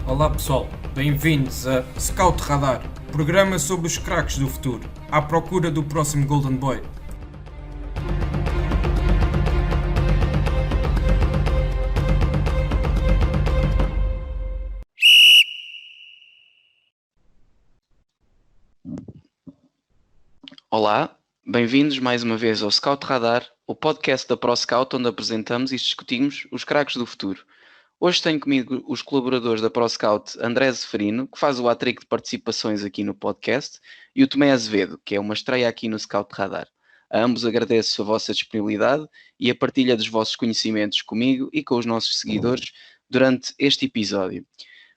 Olá pessoal, bem-vindos a Scout Radar, programa sobre os craques do futuro, à procura do próximo Golden Boy. Olá, bem-vindos mais uma vez ao Scout Radar, o podcast da ProScout onde apresentamos e discutimos os craques do futuro. Hoje tenho comigo os colaboradores da ProScout André Zeferino, que faz o hat-trick de participações aqui no podcast, e o Tomé Azevedo, que é uma estreia aqui no Scout Radar. A ambos agradeço a vossa disponibilidade e a partilha dos vossos conhecimentos comigo e com os nossos seguidores durante este episódio.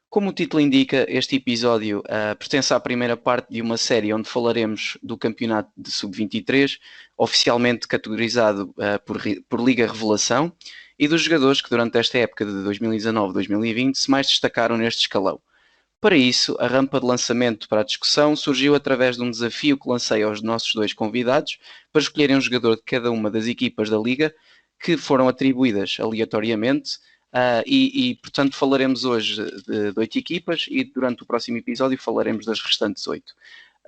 Como o título indica, este episódio pertence à primeira parte de uma série onde falaremos do campeonato de Sub-23, oficialmente categorizado por Liga Revelação, e dos jogadores que durante esta época de 2019-2020 se mais destacaram neste escalão. Para isso, a rampa de lançamento para a discussão surgiu através de um desafio que lancei aos nossos dois convidados para escolherem um jogador de cada uma das equipas da Liga que foram atribuídas aleatoriamente. Portanto, falaremos hoje de 8 equipas e durante o próximo episódio falaremos das restantes 8.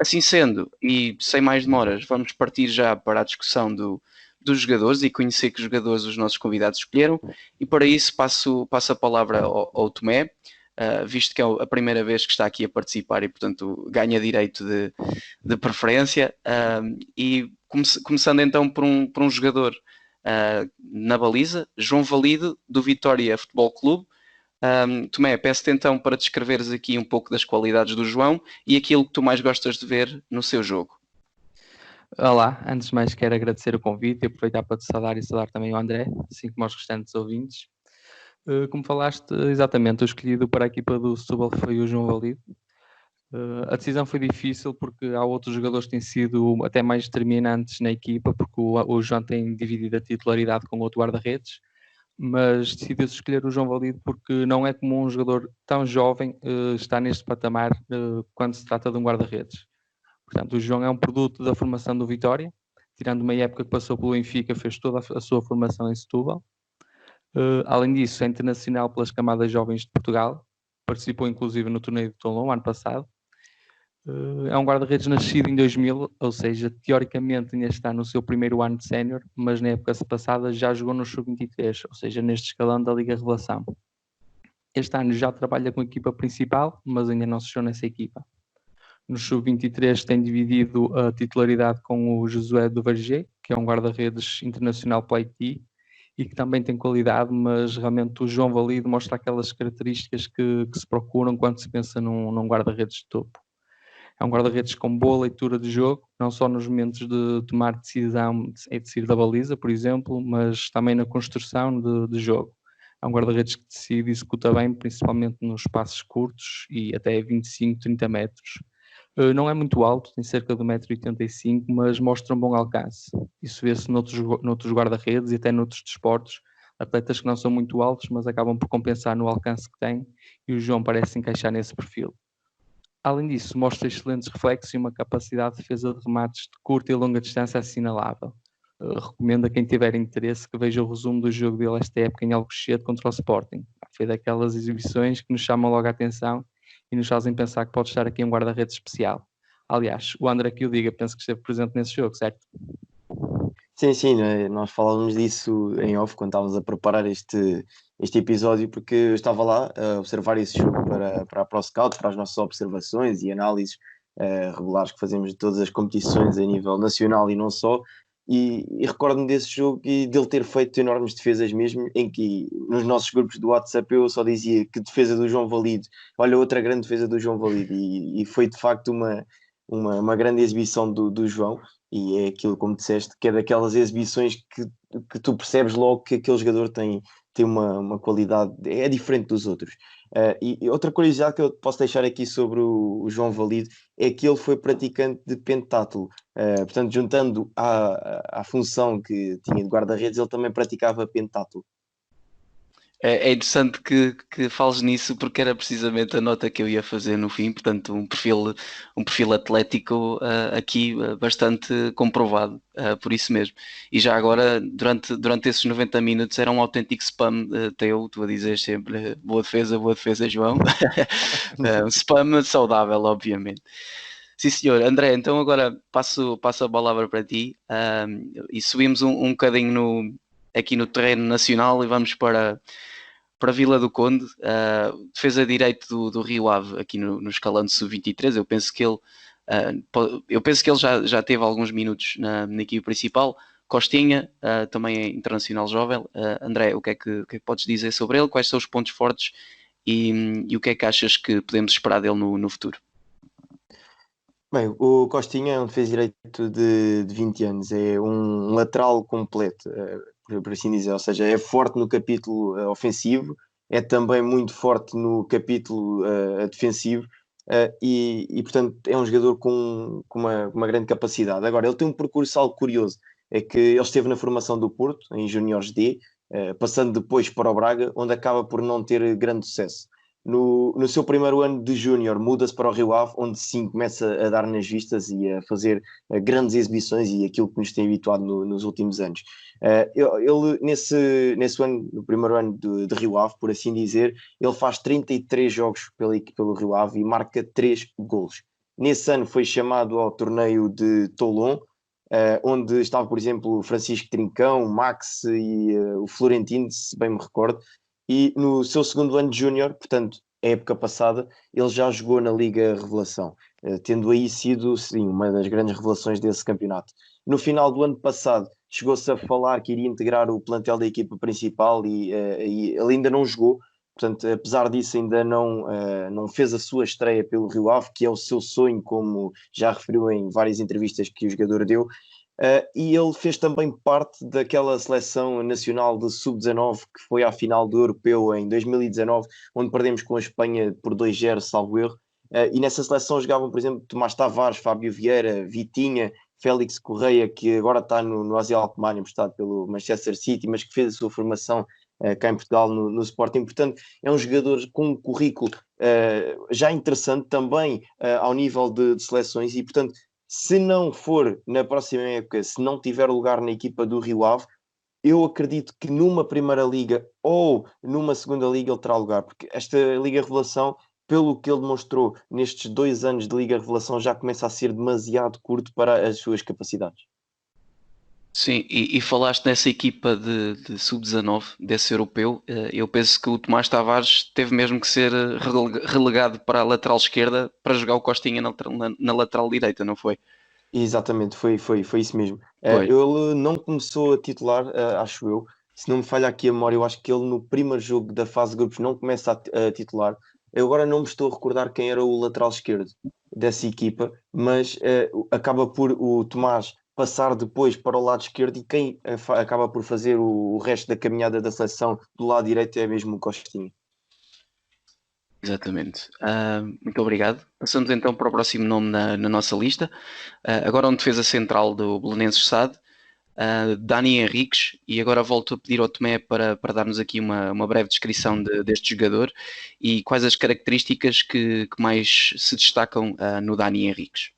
Assim sendo, e sem mais demoras, vamos partir já para a discussão dos jogadores e conhecer que jogadores os nossos convidados escolheram. E para isso passo a palavra ao Tomé, visto que é a primeira vez que está aqui a participar e, portanto, ganha direito de preferência. Começando então por um jogador na baliza, João Valido, do Vitória Futebol Clube. Tomé, peço-te então para descreveres aqui um pouco das qualidades do João e aquilo que tu mais gostas de ver no seu jogo. Olá, antes de mais quero agradecer o convite e aproveitar para te saudar e saudar também o André, assim como aos restantes ouvintes. Como falaste, exatamente, o escolhido para a equipa do Setúbal foi o João Valido. A decisão foi difícil porque há outros jogadores que têm sido até mais determinantes na equipa, porque o João tem dividido a titularidade com outro guarda-redes, mas decidiu-se escolher o João Valido porque não é comum um jogador tão jovem estar neste patamar quando se trata de um guarda-redes. Portanto, o João é um produto da formação do Vitória, tirando uma época que passou pelo Benfica, fez toda a sua formação em Setúbal. Além disso, é internacional pelas camadas jovens de Portugal, participou inclusive no torneio de Toulon ano passado. É um guarda-redes nascido em 2000, ou seja, teoricamente ainda está no seu primeiro ano de sénior, mas na época passada já jogou no Sub-23, ou seja, neste escalão da Liga Revelação. Este ano já trabalha com a equipa principal, mas ainda não se jogou nessa equipa. No Sub-23 tem dividido a titularidade com o Josué do Verger, que é um guarda-redes internacional pela Haiti e que também tem qualidade, mas realmente o João Valido mostra aquelas características que se procuram quando se pensa num guarda-redes de topo. É um guarda-redes com boa leitura de jogo, não só nos momentos de tomar decisão de sair da baliza, por exemplo, mas também na construção de jogo. É um guarda-redes que decide e executa bem, principalmente nos passos curtos e até 25, 30 metros. Não é muito alto, tem cerca de 1,85 m, mas mostra um bom alcance. Isso vê-se noutros guarda-redes e até noutros desportos. Atletas que não são muito altos, mas acabam por compensar no alcance que têm, e o João parece encaixar nesse perfil. Além disso, mostra excelentes reflexos e uma capacidade de defesa de remates de curta e longa distância assinalável. Recomendo a quem tiver interesse que veja o resumo do jogo dele esta época em Alcochete contra o Sporting. Foi daquelas exibições que nos chamam logo a atenção e nos fazem pensar que pode estar aqui um guarda-redes especial. Aliás, o André que o diga, penso que esteve presente nesse jogo, certo? Sim, nós falávamos disso em off quando estávamos a preparar este episódio, porque eu estava lá a observar esse jogo para a ProScout, para as nossas observações e análises regulares que fazemos de todas as competições a nível nacional e não só, e recordo-me desse jogo e dele ter feito enormes defesas mesmo, em que nos nossos grupos do WhatsApp eu só dizia que defesa do João Valido, olha outra grande defesa do João Valido, e foi de facto uma grande exibição do João. E é aquilo, como disseste, que é daquelas exibições que tu percebes logo que aquele jogador tem uma qualidade, é diferente dos outros. E outra curiosidade que eu posso deixar aqui sobre o João Valido é que ele foi praticante de pentatlo. Portanto, juntando à função que tinha de guarda-redes, ele também praticava pentatlo. É interessante que fales nisso, porque era precisamente a nota que eu ia fazer no fim, portanto um perfil atlético aqui bastante comprovado, por isso mesmo. E já agora, durante esses 90 minutos, era um autêntico spam teu, tu a dizer sempre boa defesa, João. Um spam saudável, obviamente. Sim, senhor. André, então agora passo a palavra para ti, e subimos um bocadinho aqui no terreno nacional e vamos para Vila do Conde, defesa direito do Rio Ave, aqui no escalão de sub-23. Eu penso que ele já teve alguns minutos na equipe principal. Costinha, também é internacional jovem. André, o que é que podes dizer sobre ele? Quais são os pontos fortes e o que é que achas que podemos esperar dele no futuro? Bem, o Costinha é um defesa direito de 20 anos, é um lateral completo, por assim dizer, ou seja, é forte no capítulo ofensivo, é também muito forte no capítulo defensivo, portanto é um jogador com uma grande capacidade. Agora, ele tem um percurso algo curioso, é que ele esteve na formação do Porto, em Júniores D, passando depois para o Braga, onde acaba por não ter grande sucesso. No seu primeiro ano de júnior, muda-se para o Rio Ave, onde sim começa a dar nas vistas e a fazer grandes exibições e aquilo que nos tem habituado nos últimos anos. Ele, nesse ano, no primeiro ano de Rio Ave, por assim dizer, ele faz 33 jogos pelo Rio Ave e marca 3 golos. Nesse ano foi chamado ao torneio de Toulon, onde estava, por exemplo, o Francisco Trincão, o Max e o Florentino, se bem me recordo. E no seu segundo ano de júnior, portanto, a época passada, ele já jogou na Liga Revelação, tendo aí sido, sim, uma das grandes revelações desse campeonato. No final do ano passado, chegou-se a falar que iria integrar o plantel da equipa principal e ele ainda não jogou, portanto, apesar disso, ainda não fez a sua estreia pelo Rio Ave, que é o seu sonho, como já referiu em várias entrevistas que o jogador deu. E ele fez também parte daquela seleção nacional de sub-19 que foi à final do Europeu em 2019, onde perdemos com a Espanha por 2-0, salvo erro. E nessa seleção jogavam, por exemplo, Tomás Tavares, Fábio Vieira, Vitinha, Félix Correia, que agora está no AZ Alkmaar, emprestado pelo Manchester City, mas que fez a sua formação cá em Portugal no Sporting. Portanto, é um jogador com um currículo já interessante também ao nível de seleções e, portanto, se não for na próxima época, se não tiver lugar na equipa do Rio Ave, eu acredito que numa primeira liga ou numa segunda liga ele terá lugar, porque esta Liga Revelação, pelo que ele demonstrou nestes 2 anos de Liga Revelação, já começa a ser demasiado curto para as suas capacidades. Sim, e falaste nessa equipa de sub-19, desse europeu. Eu penso que o Tomás Tavares teve mesmo que ser relegado para a lateral esquerda para jogar o Costinha na lateral direita, não foi? Exatamente, foi isso mesmo. Pois. Ele não começou a titular, acho eu. Se não me falha aqui a memória, eu acho que ele no primeiro jogo da fase de grupos não começa a titular. Eu agora não me estou a recordar quem era o lateral esquerdo dessa equipa, mas acaba por o Tomás passar depois para o lado esquerdo e quem acaba por fazer o resto da caminhada da seleção do lado direito é mesmo o Costinha. Exatamente. Muito obrigado. Passamos então para o próximo nome na nossa lista. Agora um defesa central do Belenenses SAD, Dani Henriques, e agora volto a pedir ao Tomé para dar-nos aqui uma breve descrição deste jogador e quais as características que mais se destacam no Dani Henriques.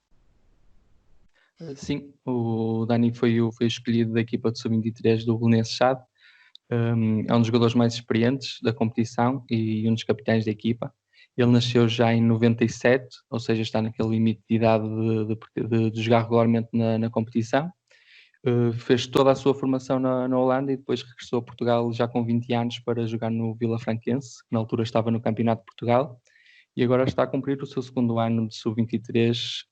Sim, o Dani foi escolhido da equipa de sub-23 do Belenenses SAD. É um dos jogadores mais experientes da competição e um dos capitães da equipa. Ele nasceu já em 97, ou seja, está naquele limite de idade de jogar regularmente na competição. Fez toda a sua formação na Holanda e depois regressou a Portugal já com 20 anos para jogar no Vila Franquense, que na altura estava no Campeonato de Portugal, e agora está a cumprir o seu segundo ano de sub-23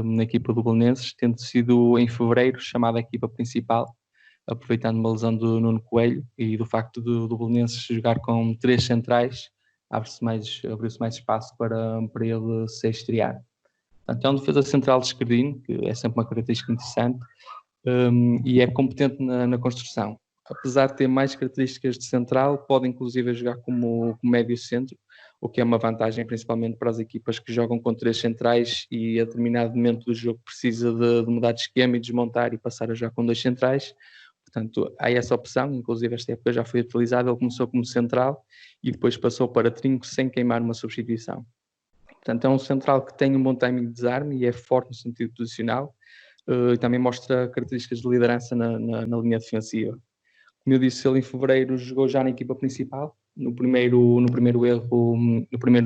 na equipa do Belenenses, tendo sido em fevereiro chamado à equipa principal, aproveitando uma lesão do Nuno Coelho e do facto do Belenenses jogar com 3 centrais, abriu-se mais espaço para ele se estrear. Portanto, é um defesa central de esquerdino, que é sempre uma característica interessante, e é competente na construção. Apesar de ter mais características de central, pode inclusive jogar como médio centro, o que é uma vantagem principalmente para as equipas que jogam com 3 centrais e a determinado momento do jogo precisa de mudar de esquema e desmontar e passar a jogar com 2 centrais. Portanto, há essa opção, inclusive esta época já foi utilizada, ele começou como central e depois passou para trinco sem queimar uma substituição. Portanto, é um central que tem um bom timing de desarme e é forte no sentido posicional, e também mostra características de liderança na linha defensiva. Como eu disse, ele em fevereiro jogou já na equipa principal. No primeiro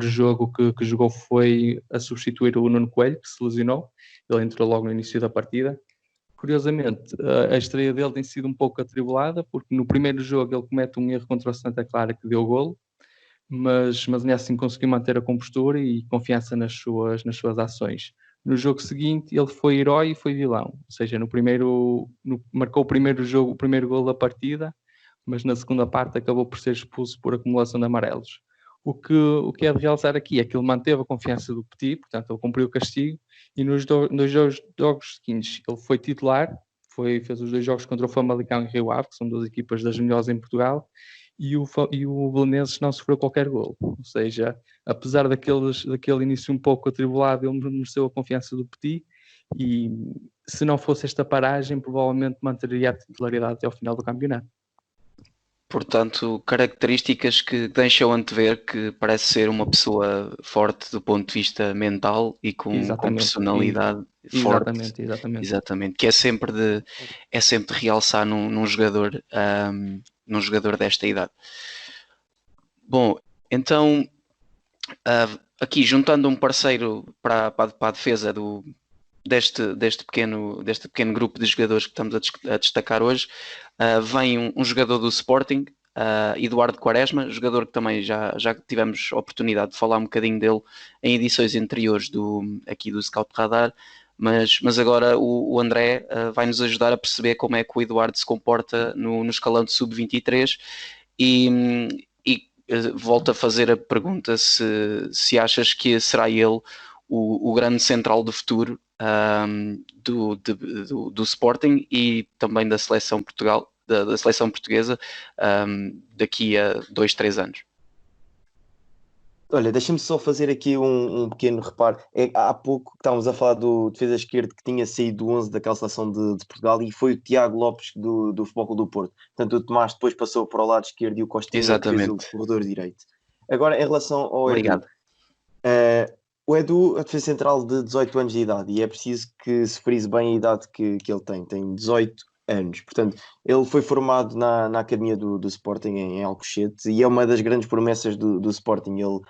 jogo que jogou foi a substituir o Nuno Coelho, que se lesionou. Ele entrou logo no início da partida. Curiosamente, a estreia dele tem sido um pouco atribulada, porque no primeiro jogo ele comete um erro contra o Santa Clara que deu golo, mas assim conseguiu manter a compostura e confiança nas suas ações. No jogo seguinte ele foi herói e foi vilão, ou seja, marcou o primeiro golo da partida, mas na segunda parte acabou por ser expulso por acumulação de amarelos. O que é de realçar aqui é que ele manteve a confiança do Petit, portanto ele cumpriu o castigo, e nos dois jogos seguintes ele foi titular, fez os 2 jogos contra o Famalicão e Rio Ave, que são 2 equipas das melhores em Portugal, e o Belenenses não sofreu qualquer golo. Ou seja, apesar daquele início um pouco atribulado, ele mereceu a confiança do Petit, e se não fosse esta paragem, provavelmente manteria a titularidade até ao final do campeonato. Portanto, características que deixam antever que parece ser uma pessoa forte do ponto de vista mental e com personalidade forte. Exatamente. Que é sempre de realçar num jogador desta idade. Bom, então, aqui juntando um parceiro para a defesa deste pequeno grupo de jogadores que estamos a destacar hoje, vem um jogador do Sporting, Eduardo Quaresma, jogador que também já tivemos a oportunidade de falar um bocadinho dele em edições anteriores aqui do Scout Radar, mas agora o André vai nos ajudar a perceber como é que o Eduardo se comporta no escalão de sub-23 e volto a fazer a pergunta se achas que será ele o grande central do futuro do Sporting e também da seleção portuguesa daqui a 2-3 anos. Olha, deixa-me só fazer aqui um pequeno reparo. Há pouco estávamos a falar do defesa esquerdo que tinha saído do 11 daquela seleção de Portugal e foi o Tiago Lopes do Futebol Clube do Porto. Portanto, o Tomás depois passou para o lado esquerdo e o Costinha fez o corredor direito. Agora, em relação ao Obrigado. Edu, o Edu é defesa central de 18 anos de idade e é preciso que se frise bem a idade que ele tem. Tem 18 anos. Portanto, ele foi formado na academia do Sporting em Alcochete e é uma das grandes promessas do Sporting. Ele,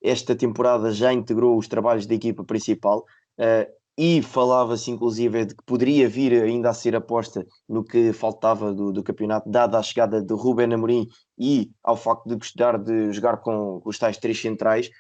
esta temporada, já integrou os trabalhos da equipa principal e falava-se inclusive de que poderia vir ainda a ser aposta no que faltava do campeonato, dada a chegada de Ruben Amorim e ao facto de gostar de jogar com os tais 3 centrais.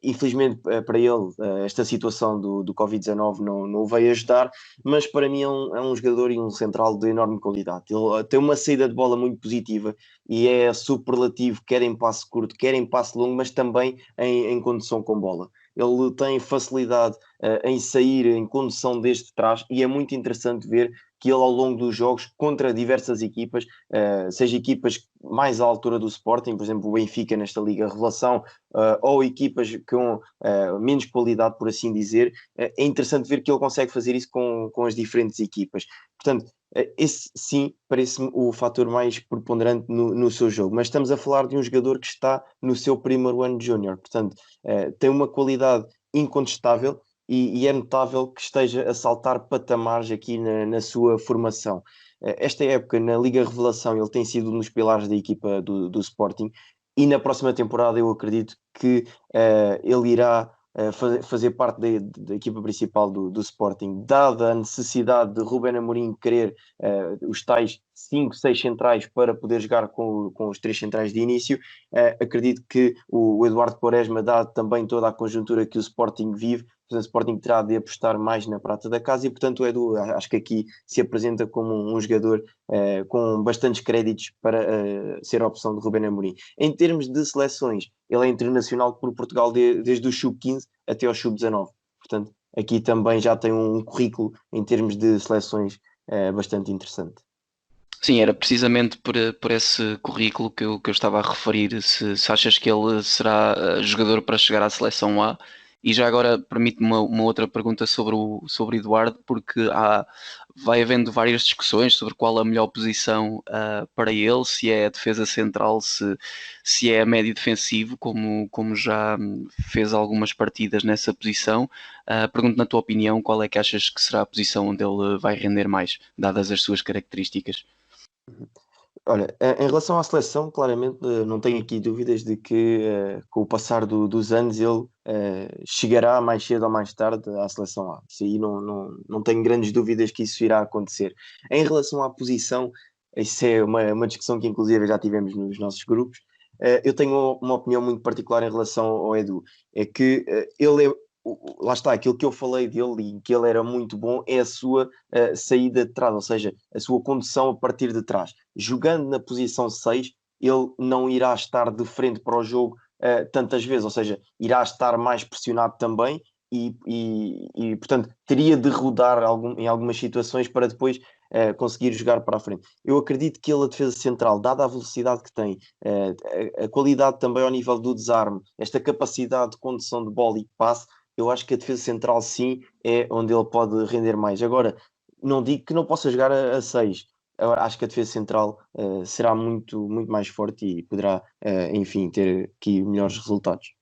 Infelizmente para ele esta situação do Covid-19 não o veio ajudar, mas para mim é um jogador e um central de enorme qualidade. Ele tem uma saída de bola muito positiva e é superlativo, quer em passe curto, quer em passe longo, mas também em condução com bola. Ele tem facilidade em sair em condução desde trás e é muito interessante ver que ele ao longo dos jogos contra diversas equipas, seja equipas mais à altura do Sporting, por exemplo o Benfica nesta Liga Revelação, ou equipas com menos qualidade, por assim dizer, é interessante ver que ele consegue fazer isso com as diferentes equipas. Portanto, esse sim parece-me o fator mais preponderante no seu jogo, mas estamos a falar de um jogador que está no seu primeiro ano de Júnior, portanto tem uma qualidade incontestável e é notável que esteja a saltar patamares aqui na sua formação. Esta época na Liga Revelação ele tem sido um dos pilares da equipa do Sporting e na próxima temporada eu acredito que ele irá fazer parte da equipa principal do Sporting, dada a necessidade de Ruben Amorim querer os tais 5, 6 centrais para poder jogar com os 3 centrais de início. Acredito que o Eduardo Quaresma, dado também toda a conjuntura que o Sporting vive, o Sporting terá de apostar mais na prata da casa e, portanto, o Edu acho que aqui se apresenta como um jogador com bastantes créditos para ser a opção de Ruben Amorim. Em termos de seleções, ele é internacional por Portugal desde o Sub-15 até ao Sub-19. Portanto, aqui também já tem um currículo em termos de seleções bastante interessante. Sim, era precisamente por esse currículo que eu estava a referir, se achas que ele será jogador para chegar à seleção A. E já agora permite-me uma outra pergunta sobre o Eduardo, porque vai havendo várias discussões sobre qual a melhor posição para ele, se é a defesa central, se é a médio defensivo, como já fez algumas partidas nessa posição. Pergunto, na tua opinião, qual é que achas que será a posição onde ele vai render mais, dadas as suas características? Olha, em relação à seleção, claramente não tenho aqui dúvidas de que com o passar dos anos ele chegará mais cedo ou mais tarde à seleção A. Isso aí não tenho grandes dúvidas que isso irá acontecer. Em relação à posição, isso é uma discussão que inclusive já tivemos nos nossos grupos. Eu tenho uma opinião muito particular em relação ao Edu. É que ele é. Lá está, aquilo que eu falei dele e que ele era muito bom é a sua saída de trás, ou seja, a sua condução a partir de trás. Jogando na posição 6, ele não irá estar de frente para o jogo tantas vezes, ou seja, irá estar mais pressionado também portanto, teria de rodar em algumas situações para depois conseguir jogar para a frente. Eu acredito que ele, a defesa central, dada a velocidade que tem, a qualidade também ao nível do desarme, esta capacidade de condução de bola e passe, eu acho que a defesa central sim é onde ele pode render mais. Agora, não digo que não possa jogar a 6. Acho que a defesa central será muito, muito mais forte e poderá, enfim, ter aqui melhores resultados.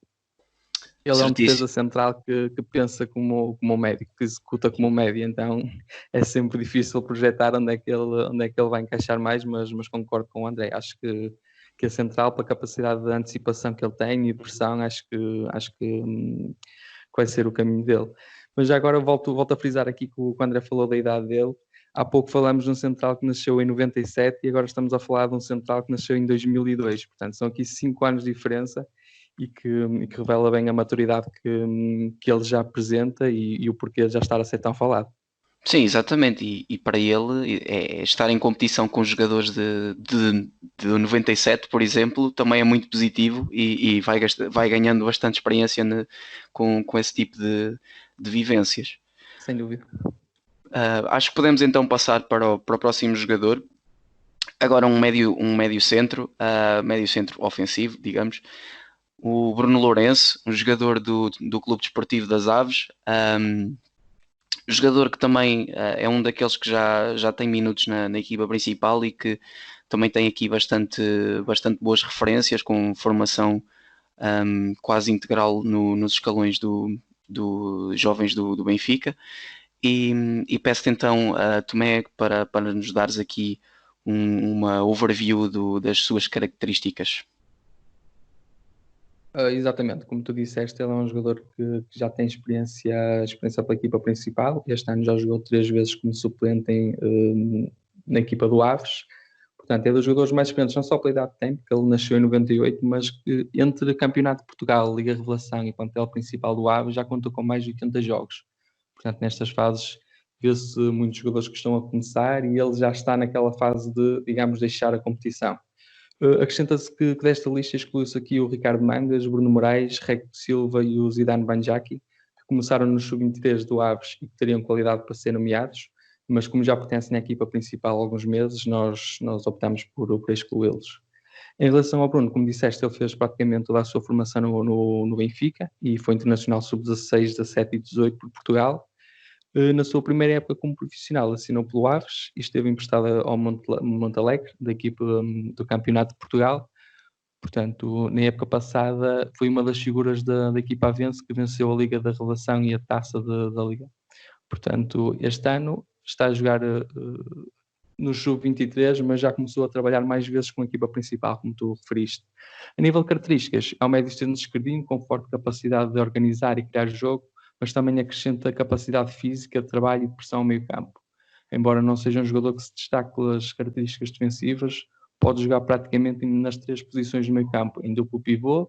Ele é um Certíssimo. defesa central que pensa como um médico, que executa como um médio, então é sempre difícil projetar onde é que ele vai encaixar mais, mas concordo com o André. Acho que a central, pela capacidade de antecipação que ele tem e de pressão, acho que vai ser o caminho dele. Mas já agora volto a frisar aqui que o André falou da idade dele. Há pouco falamos de um central que nasceu em 97 e agora estamos a falar de um central que nasceu em 2002. Portanto, são aqui 5 anos de diferença e que revela bem a maturidade que ele já apresenta e o porquê de já estar a ser tão falado. Sim, exatamente, e para ele estar em competição com jogadores de 97, por exemplo, também é muito positivo e vai ganhando bastante experiência com esse tipo de vivências. Sem dúvida. Acho que podemos então passar para o próximo jogador. Agora um médio centro ofensivo, digamos. O Bruno Lourenço, um jogador do Clube Desportivo das Aves. Jogador que também é um daqueles que já tem minutos na equipa principal e que também tem aqui bastante boas referências, com formação quase integral nos escalões do jovens do Benfica. E peço-te então, Tomé, para nos dares aqui uma overview das suas características. Exatamente, como tu disseste, ele é um jogador que já tem experiência pela equipa principal. Este ano já jogou 3 vezes como suplente na equipa do Aves. Portanto, é dos jogadores mais experientes, não só pela idade que tem, porque ele nasceu em 98, mas entre Campeonato de Portugal, Liga Revelação e plantel principal do Aves já contou com mais de 80 jogos. Portanto, nestas fases vê-se muitos jogadores que estão a começar e ele já está naquela fase de, digamos, deixar a competição. Acrescenta-se que desta lista exclui-se aqui o Ricardo Mangas, Bruno Moraes, Reco Silva e o Zidane Banjaki, que começaram no sub-23 do Aves e que teriam qualidade para ser nomeados, mas como já pertencem à equipa principal há alguns meses, nós optamos por excluí-los. Em relação ao Bruno, como disseste, ele fez praticamente toda a sua formação no Benfica e foi internacional sub-16, 17 e 18 por Portugal. Na sua primeira época como profissional assinou pelo Aves e esteve emprestada ao Montalegre, da equipa do Campeonato de Portugal. Portanto, na época passada foi uma das figuras da equipa avense que venceu a Liga da Revelação e a Taça da Liga. Portanto, este ano está a jogar no Sub-23, mas já começou a trabalhar mais vezes com a equipa principal, como tu referiste. A nível de características, é um médio centro esquerdino com forte capacidade de organizar e criar jogo, mas também acrescenta capacidade física, de trabalho e de pressão ao meio campo. Embora não seja um jogador que se destaque pelas características defensivas, pode jogar praticamente nas 3 posições do meio campo, em duplo pivô,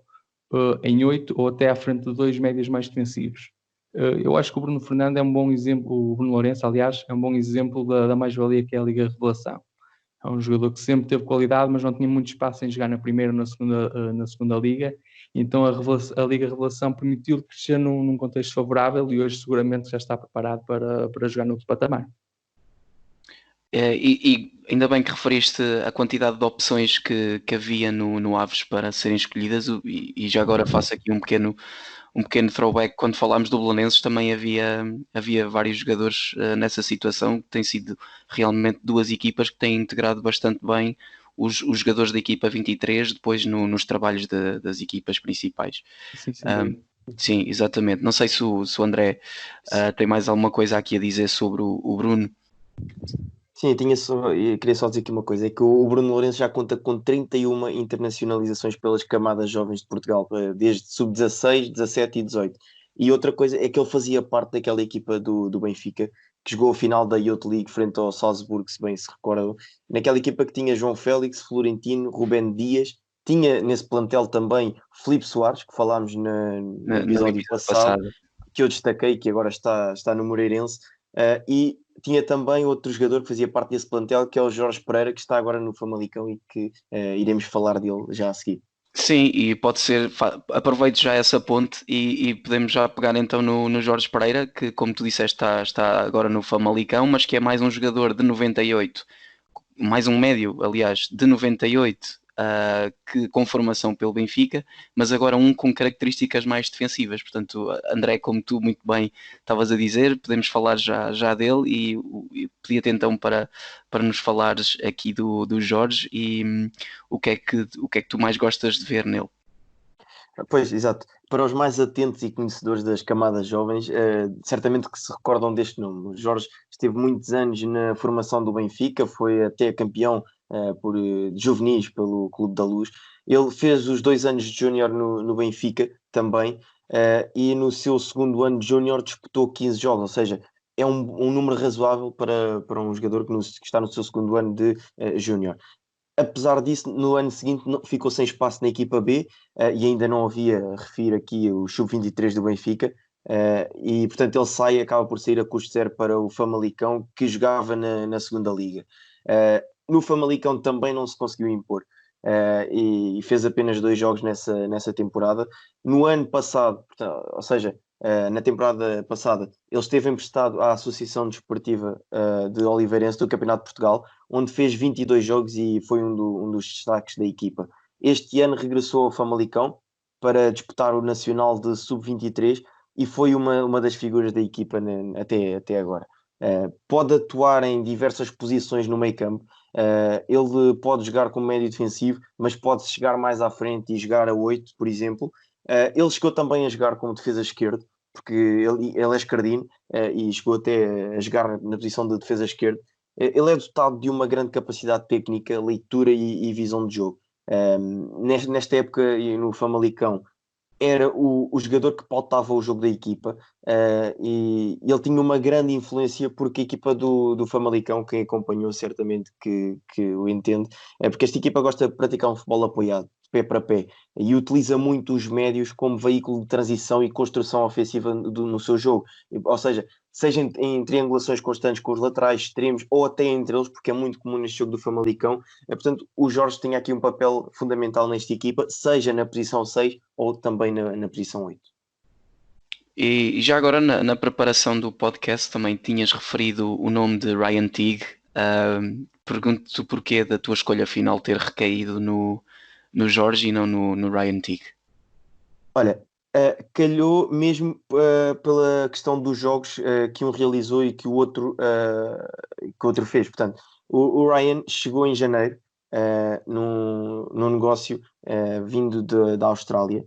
em 8 ou até à frente de 2 médios mais defensivos. Eu acho que o Bruno Fernando é um bom exemplo, o Bruno Lourenço, aliás, é um bom exemplo da mais-valia que é a Liga Revelação. É um jogador que sempre teve qualidade, mas não tinha muito espaço em jogar na primeira ou na segunda liga. Então a Liga Revelação permitiu-lhe crescer num contexto favorável e hoje seguramente já está preparado para jogar no outro patamar. E ainda bem que referiste a quantidade de opções que havia no Aves para serem escolhidas e já agora faço aqui um pequeno throwback, quando falámos do Belenenses também havia vários jogadores nessa situação, que têm sido realmente duas equipas que têm integrado bastante bem os jogadores da equipa 23 depois nos trabalhos das equipas principais. Sim, sim. Sim, exatamente. Não sei se o André tem mais alguma coisa aqui a dizer sobre o Bruno. Sim, eu queria só dizer aqui uma coisa, é que o Bruno Lourenço já conta com 31 internacionalizações pelas camadas jovens de Portugal, desde sub-16, 17 e 18. E outra coisa é que ele fazia parte daquela equipa do Benfica, que jogou a final da Youth League frente ao Salzburgo, se bem se recordam. Naquela equipa que tinha João Félix, Florentino, Rubén Dias, tinha nesse plantel também Filipe Soares, que falámos no episódio passado, que eu destaquei, que agora está no Moreirense, e tinha também outro jogador que fazia parte desse plantel, que é o Jorge Pereira, que está agora no Famalicão e que iremos falar dele já a seguir. Sim, e pode ser, aproveito já essa ponte e podemos já pegar então no Jorge Pereira, que como tu disseste está agora no Famalicão, mas que é mais um jogador de 98, mais um médio, aliás, de 98, que com formação pelo Benfica, mas agora um com características mais defensivas. Portanto, André, como tu muito bem estavas a dizer, podemos falar já dele e pedia-te então para nos falares aqui do Jorge e o que é que tu mais gostas de ver nele. Pois, exato. Para os mais atentos e conhecedores das camadas jovens, certamente que se recordam deste nome. O Jorge esteve muitos anos na formação do Benfica, foi até campeão por juvenis pelo Clube da Luz. Ele fez os 2 anos de júnior no Benfica também, e no seu segundo ano de júnior disputou 15 jogos, ou seja, é um número razoável para um jogador que está no seu segundo ano de júnior. Apesar disso, no ano seguinte ficou sem espaço na equipa B, e ainda não havia, refiro aqui, o Sub-23 do Benfica, e portanto ele acaba por sair a custo zero para o Famalicão, que jogava na segunda liga. No Famalicão também não se conseguiu impor, e fez apenas 2 jogos nessa temporada. No ano passado, portanto, ou seja, na temporada passada, ele esteve emprestado à Associação Desportiva de Oliveirense do Campeonato de Portugal, onde fez 22 jogos e foi um dos destaques da equipa. Este ano regressou ao Famalicão para disputar o Nacional de Sub-23 e foi uma das figuras da equipa até agora. Pode atuar em diversas posições no meio campo. Ele pode jogar como médio defensivo, mas pode chegar mais à frente e jogar a 8, por exemplo. Ele chegou também a jogar como defesa esquerdo, porque ele é esquerdino, e chegou até a jogar na posição de defesa esquerdo. Ele é dotado de uma grande capacidade técnica, leitura e visão de jogo. Nesta época, no Famalicão, era o jogador que pautava o jogo da equipa, e ele tinha uma grande influência porque a equipa do Famalicão, quem acompanhou certamente que o entende, é porque esta equipa gosta de praticar um futebol apoiado, de pé para pé, e utiliza muito os médios como veículo de transição e construção ofensiva no seu jogo, ou seja em triangulações constantes com os laterais, extremos ou até entre eles, porque é muito comum neste jogo do Famalicão. Portanto, o Jorge tem aqui um papel fundamental nesta equipa, seja na posição 6 ou também na posição 8. E já agora na preparação do podcast também tinhas referido o nome de Ryan Teague. Pergunto-te o porquê da tua escolha final ter recaído no Jorge e não no Ryan Teague. Olha, calhou mesmo pela questão dos jogos que um realizou e que o outro fez. Portanto, o Ryan chegou em janeiro num negócio vindo da Austrália,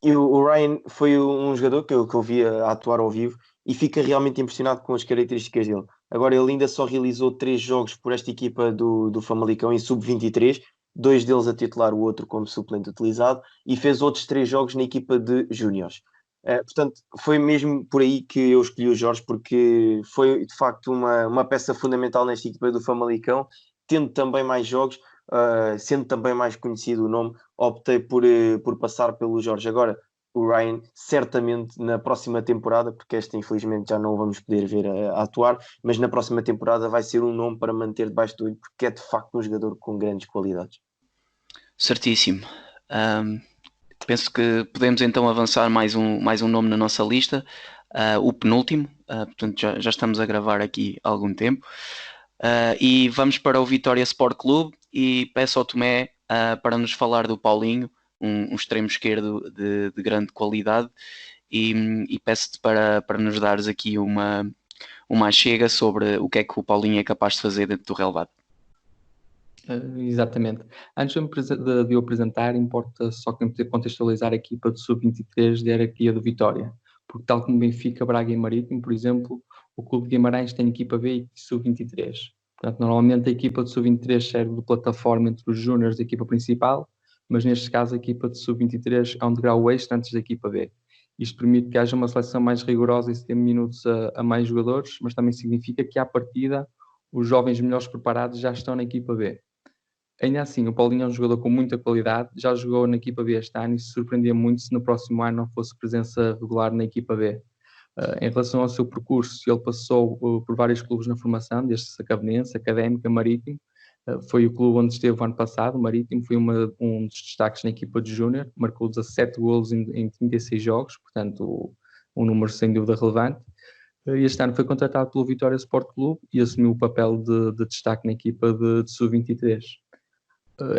e o Ryan foi um jogador que eu vi a atuar ao vivo e fica realmente impressionado com as características dele. Agora, ele ainda só realizou 3 jogos por esta equipa do Famalicão em sub-23, 2 deles a titular, o outro como suplente utilizado, e fez outros 3 jogos na equipa de júniores. Portanto, foi mesmo por aí que eu escolhi o Jorge, porque foi de facto uma peça fundamental nesta equipa do Famalicão, tendo também mais jogos, sendo também mais conhecido o nome, optei por passar pelo Jorge. Agora, o Ryan, certamente na próxima temporada, porque esta infelizmente já não o vamos poder ver a atuar, mas na próxima temporada vai ser um nome para manter debaixo do olho, porque é de facto um jogador com grandes qualidades. Certíssimo. Penso que podemos então avançar mais um nome na nossa lista, o penúltimo, portanto já estamos a gravar aqui há algum tempo, e vamos para o Vitória Sport Clube e peço ao Tomé para nos falar do Paulinho, um extremo esquerdo de grande qualidade e peço-te para nos dares aqui uma chega sobre o que é que o Paulinho é capaz de fazer dentro do relevado. Exatamente. Antes de eu apresentar, importa só contextualizar a equipa do Sub-23 da hierarquia do Vitória, porque tal como Benfica, Braga e Marítimo, por exemplo, o Clube de Guimarães tem equipa B e Sub-23. Portanto, normalmente a equipa de Sub-23 serve de plataforma entre os júniores da equipa principal, mas neste caso a equipa de Sub-23 é um degrau extra antes da equipa B. Isto permite que haja uma seleção mais rigorosa e se dê minutos a mais jogadores, mas também significa que à partida os jovens melhores preparados já estão na equipa B. Ainda assim, o Paulinho é um jogador com muita qualidade, já jogou na equipa B este ano e se surpreendia muito se no próximo ano não fosse presença regular na equipa B. Em relação ao seu percurso, ele passou por vários clubes na formação, desde Sacavenense, Académica, Marítimo. Foi o clube onde esteve o ano passado, o Marítimo, foi um dos destaques na equipa de Júnior, marcou 17 golos em 36 jogos, portanto um número sem dúvida relevante. Este ano foi contratado pelo Vitória Sport Clube e assumiu o papel de destaque na equipa de Sub-23.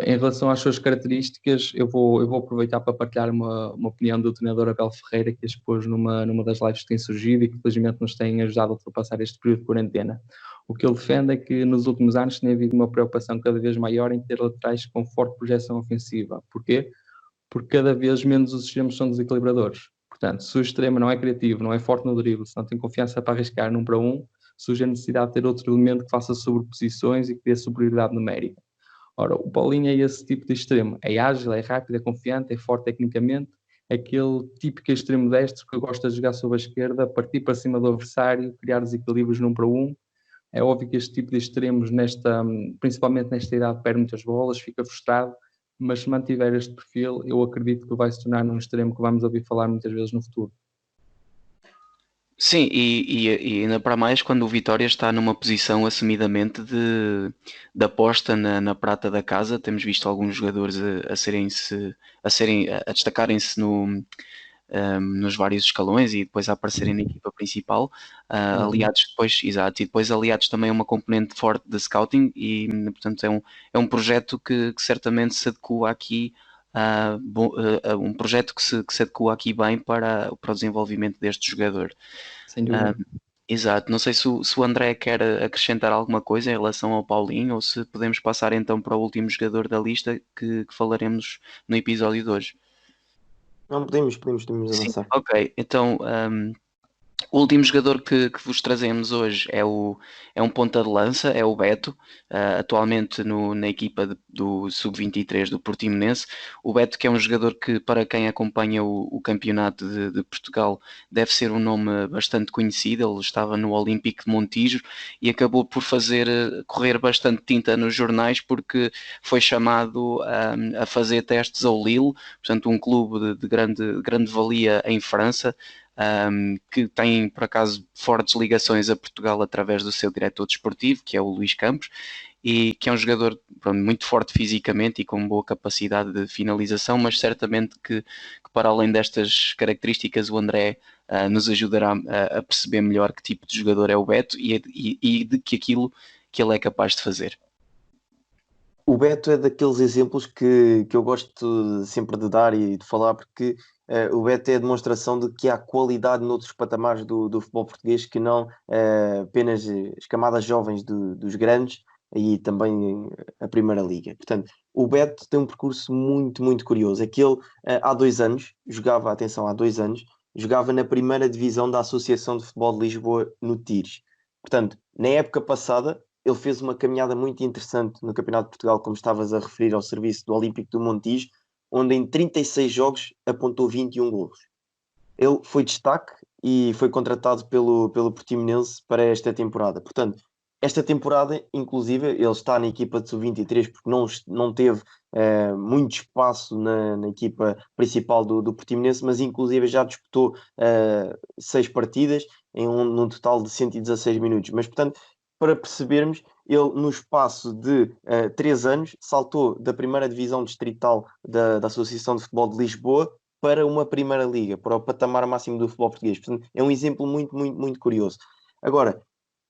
Em relação às suas características, eu vou aproveitar para partilhar uma opinião do treinador Abel Ferreira, que expôs numa das lives que tem surgido e que felizmente nos tem ajudado a ultrapassar este período de quarentena. O que ele defende é que nos últimos anos tem havido uma preocupação cada vez maior em ter laterais com forte projeção ofensiva. Porquê? Porque cada vez menos os extremos são desequilibradores. Portanto, se o extremo não é criativo, não é forte no drible, se não tem confiança para arriscar num para um, surge a necessidade de ter outro elemento que faça sobreposições e que dê superioridade numérica. Ora, o Paulinho é esse tipo de extremo. É ágil, é rápido, é confiante, é forte tecnicamente. É aquele típico extremo destro que gosta de jogar sobre a esquerda, partir para cima do adversário, criar desequilíbrios num para um. É óbvio que este tipo de extremos, principalmente nesta idade, perde muitas bolas, fica frustrado, mas se mantiver este perfil, eu acredito que vai se tornar um extremo que vamos ouvir falar muitas vezes no futuro. Sim, e ainda para mais quando o Vitória está numa posição assumidamente de aposta na prata da casa. Temos visto alguns jogadores a destacarem-se nos vários escalões e depois a aparecerem na equipa principal, aliados depois, exato, e depois aliados também a uma componente forte de scouting e portanto é um projeto que certamente se adequa aqui um projeto que se adequa aqui bem para o desenvolvimento deste jogador. Sem dúvida. Exato, não sei se o André quer acrescentar alguma coisa em relação ao Paulinho ou se podemos passar então para o último jogador da lista que falaremos no episódio de hoje. Não, podemos avançar. Sim, ok, então o último jogador que vos trazemos hoje é um ponta de lança, é o Beto, atualmente na equipa do Sub-23 do Portimonense. O Beto, que é um jogador que, para quem acompanha o campeonato de Portugal, deve ser um nome bastante conhecido. Ele estava no Olímpico de Montijo e acabou por fazer correr bastante tinta nos jornais porque foi chamado a fazer testes ao Lille, portanto um clube de grande valia em França, que tem por acaso fortes ligações a Portugal através do seu diretor desportivo, que é o Luís Campos, e que é um jogador muito forte fisicamente e com boa capacidade de finalização, mas certamente que para além destas características o André nos ajudará a perceber melhor que tipo de jogador é o Beto e de que aquilo que ele é capaz de fazer. O Beto é daqueles exemplos que eu gosto sempre de dar e de falar, porque o Beto é a demonstração de que há qualidade noutros patamares do futebol português, que não apenas as camadas jovens dos grandes e também a Primeira Liga. Portanto, o Beto tem um percurso muito, muito curioso. É que ele, há 2 anos, jogava na primeira divisão da Associação de Futebol de Lisboa, no Tires. Portanto, na época passada, ele fez uma caminhada muito interessante no Campeonato de Portugal, como estavas a referir, ao serviço do Olímpico do Montijo, onde em 36 jogos apontou 21 golos. Ele foi destaque e foi contratado pelo Portimonense para esta temporada. Portanto, esta temporada, inclusive, ele está na equipa de Sub-23 porque não teve muito espaço na equipa principal do Portimonense, mas inclusive já disputou 6 partidas num total de 116 minutos. Mas, portanto, para percebermos, ele no espaço de 3 anos saltou da primeira divisão distrital da Associação de Futebol de Lisboa para uma Primeira Liga, para o patamar máximo do futebol português. Portanto, é um exemplo muito, muito, muito curioso. Agora,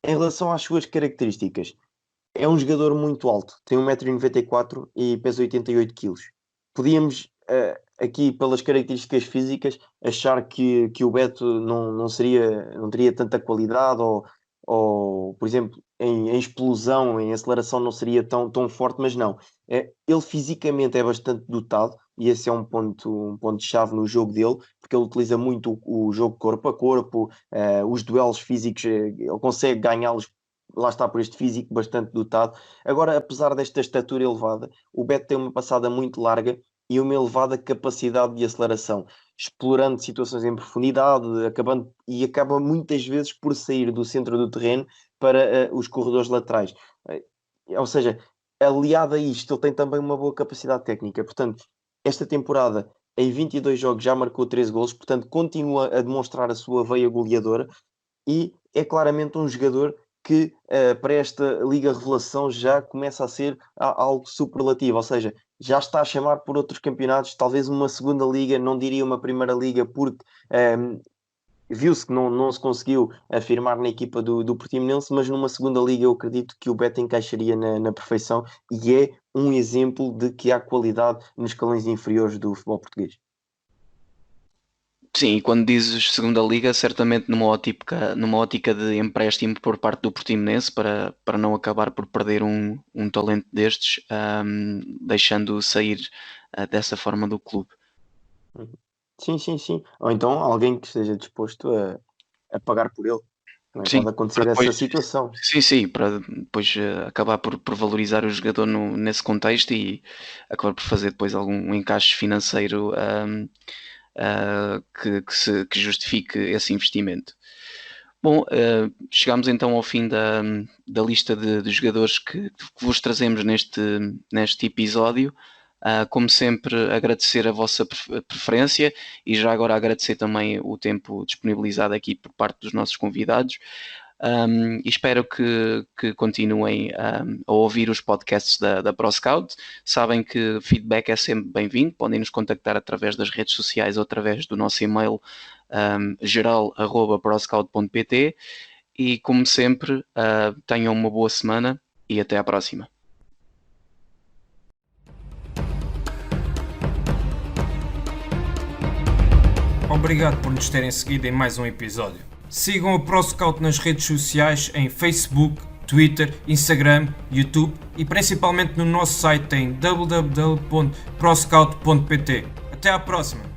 em relação às suas características, é um jogador muito alto, tem 1,94 m e pesa 88 kg. Podíamos aqui pelas características físicas, achar que o Beto não teria tanta qualidade ou, por exemplo, em explosão, em aceleração não seria tão forte, mas não. Ele fisicamente é bastante dotado e esse é um ponto-chave no jogo dele, porque ele utiliza muito o jogo corpo a corpo, os duelos físicos, ele consegue ganhá-los, lá está, por este físico bastante dotado. Agora, apesar desta estatura elevada, o Beto tem uma passada muito larga e uma elevada capacidade de aceleração, explorando situações em profundidade, acaba muitas vezes por sair do centro do terreno para os corredores laterais. Ou seja, aliado a isto, ele tem também uma boa capacidade técnica. Portanto, esta temporada, em 22 jogos, já marcou 13 golos, portanto, continua a demonstrar a sua veia goleadora e é claramente um jogador que para esta Liga Revelação já começa a ser algo superlativo, ou seja, já está a chamar por outros campeonatos, talvez uma segunda liga, não diria uma primeira liga, porque viu-se que não se conseguiu afirmar na equipa do Portimonense, mas numa segunda liga eu acredito que o Beto encaixaria na perfeição e é um exemplo de que há qualidade nos escalões inferiores do futebol português. Sim, e quando dizes segunda liga, certamente numa ótica de empréstimo por parte do Portimonense para não acabar por perder um talento destes, deixando sair dessa forma do clube. Sim. Ou então alguém que esteja disposto a pagar por ele. Não é? Sim, pode acontecer para depois- essa situação. Sim, para depois acabar por valorizar o jogador nesse contexto e acabar por fazer depois algum encaixe financeiro que justifique esse investimento. Bom, chegamos então ao fim da lista de jogadores que vos trazemos neste episódio. Como sempre, agradecer a vossa preferência e já agora agradecer também o tempo disponibilizado aqui por parte dos nossos convidados. E espero que continuem a ouvir os podcasts da ProScout. Sabem que feedback é sempre bem-vindo, podem nos contactar através das redes sociais ou através do nosso e-mail geral@proscout.pt e como sempre tenham uma boa semana e até à próxima. Obrigado por nos terem seguido em mais um episódio. Sigam a ProScout nas redes sociais em Facebook, Twitter, Instagram, YouTube e principalmente no nosso site em www.proscout.pt. Até à próxima!